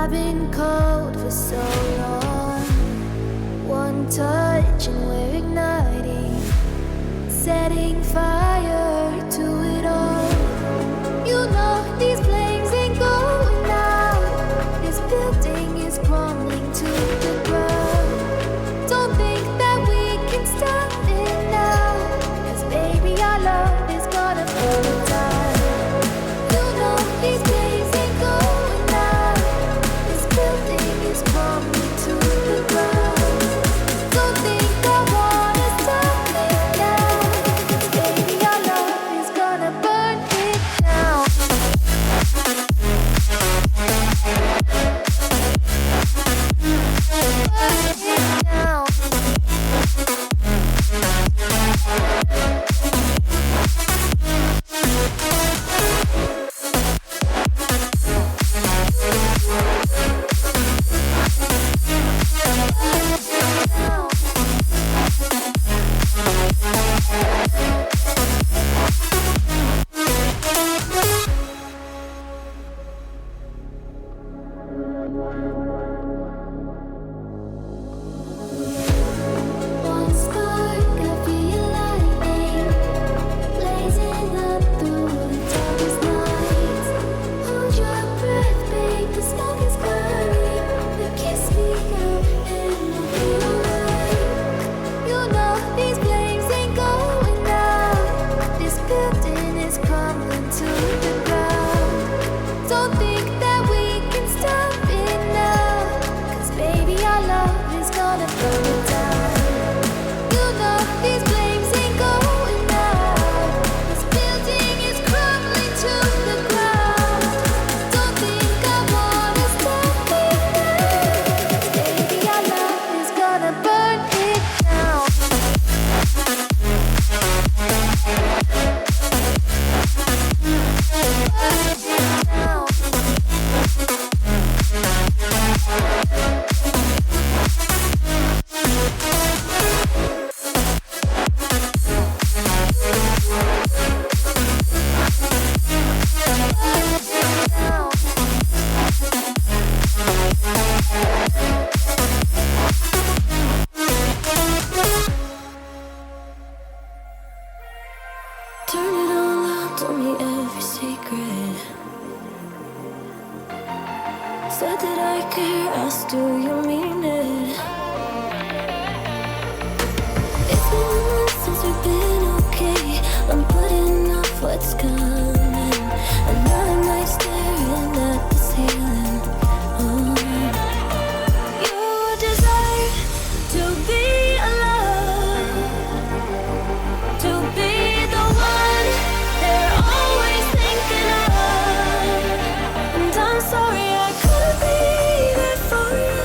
I've been cold for so long. One touch and we're igniting, setting fire to it all. You know these flames ain't going out. This building is crumbling to the ground. Don't think that we can stop it now, 'cause baby our love is gonna burn it down. You know these flames ain't going out. This building is crumbling to the ground. Don't think I wanna stop it now, 'cause baby our love is gonna burn it down. Burn it down. One spark, I feel lightning blazing up through the darkest nights. Hold your breath, babe, the smoke is burning. Now kiss me up and we'll be alright. You know these flames ain't going out. This building is crumbling to the ground. Don't think that we can stop it now, 'cause baby our love is gonna burn it down. You know these flames ain't going out. This building is crumbling to the ground. Don't think I wanna stop it now, 'cause baby our love is gonna burn it down. Burn it down. Turn it all out, told me every secret. Said that I care, asked do you mean it? It's been a month since we've been okay. I'm putting off what's coming. Another night staring at the ceiling. Oh. You deserve to be alone, to be the one they're always thinking of. And I'm sorry I couldn't be there for you.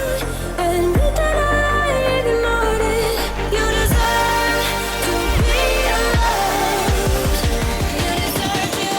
Admit that I ignored it. You deserve to be alone. You deserve to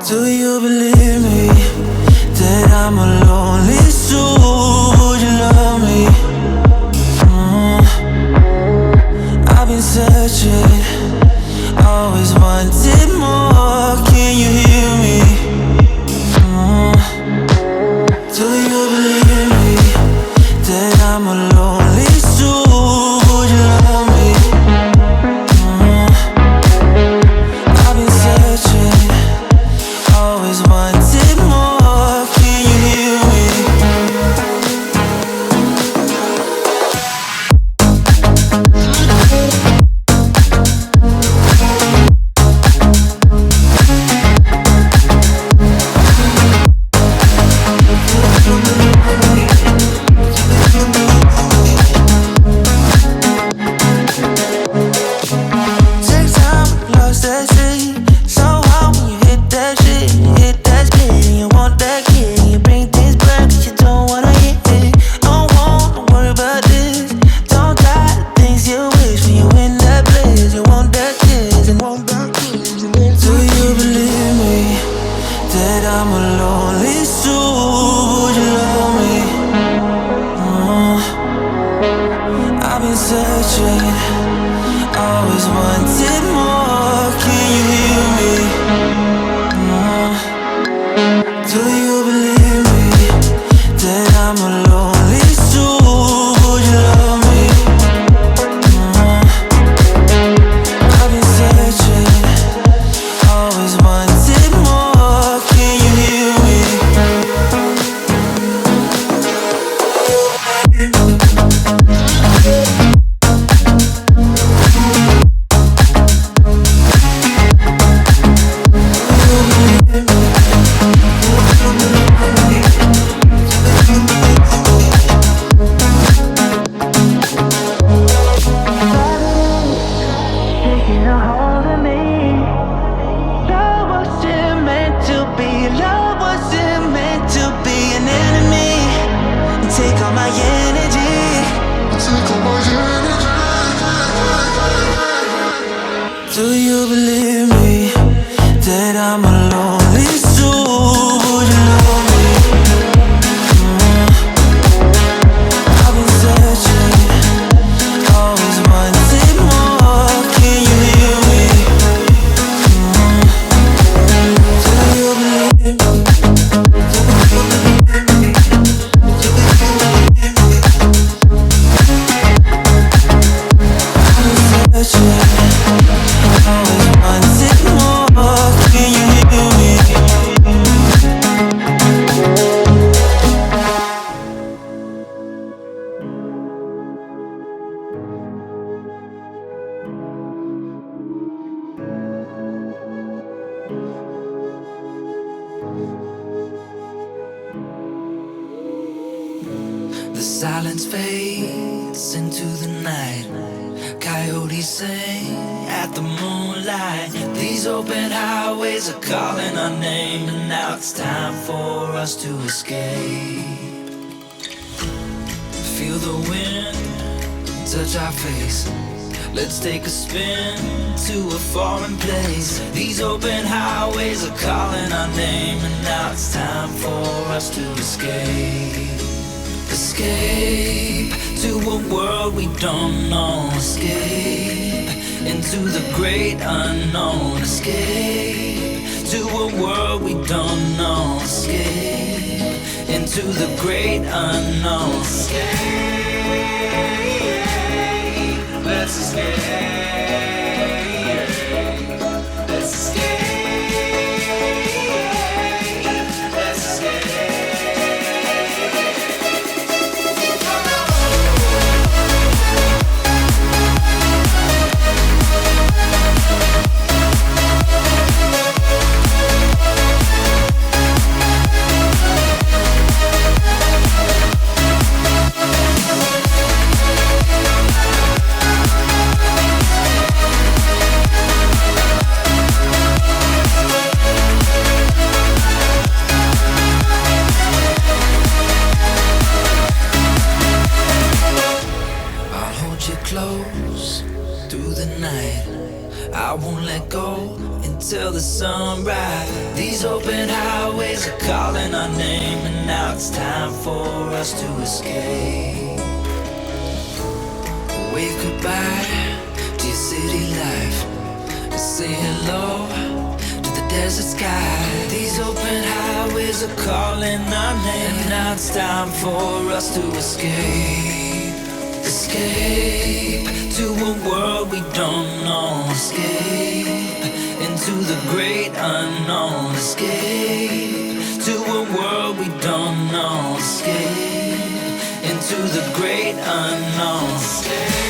Do you believe me that I'm a lonely soul? Would you love me? I've been searching, always wanted more. Can you hear me? Do you believe me that I'm a lonely soul? Would you love me? I've been searching, always wanted more. Can you hear me? Take time, lost that shit. So hard when you hit that shit. Hit that spin, you want that kid. You bring things back, 'cause you don't wanna hit it. Don't wanna worry about this. Don't die the things you wish when you in that place. You want that kiss and want that kiss. Do you believe me that I'm a lonely soul? Would you love me? I've been searching, always wanted more. Can you hear me? Do you believe me that I'm a lonely soul? Would you love me? I've been searching, always wanted more. Can you hear me? Taking a hold of me. Love wasn't meant to be. Love wasn't meant to be an enemy. And take all my energy. Take all my energy. Do you believe me that I'm a lonely soul? Would you love me? I've been searching, always wanted more. Can you hear me? Do you believe me? I've been searching, always wanted more. Can you hear me? The silence fades into the night. Coyotes sing at the moonlight. These open highways are calling our name, and now it's time for us to escape. Feel the wind touch our face. Let's take a spin to a foreign place. These open highways are calling our name, and now it's time for us to escape. Escape to a world we don't know. Escape into the great unknown. Escape to a world we don't know. Escape into the great unknown. Escape, let's escape. Let's escape. Let's escape. Close through the night. I won't let go until the sunrise. These open highways are calling our name, and now it's time for us to escape. Wave goodbye to your city life, and say hello to the desert sky. These open highways are calling our name, and now it's time for us to escape. Escape to a world we don't know. Escape into the great unknown. Escape to a world we don't know. Escape into the great unknown. Escape.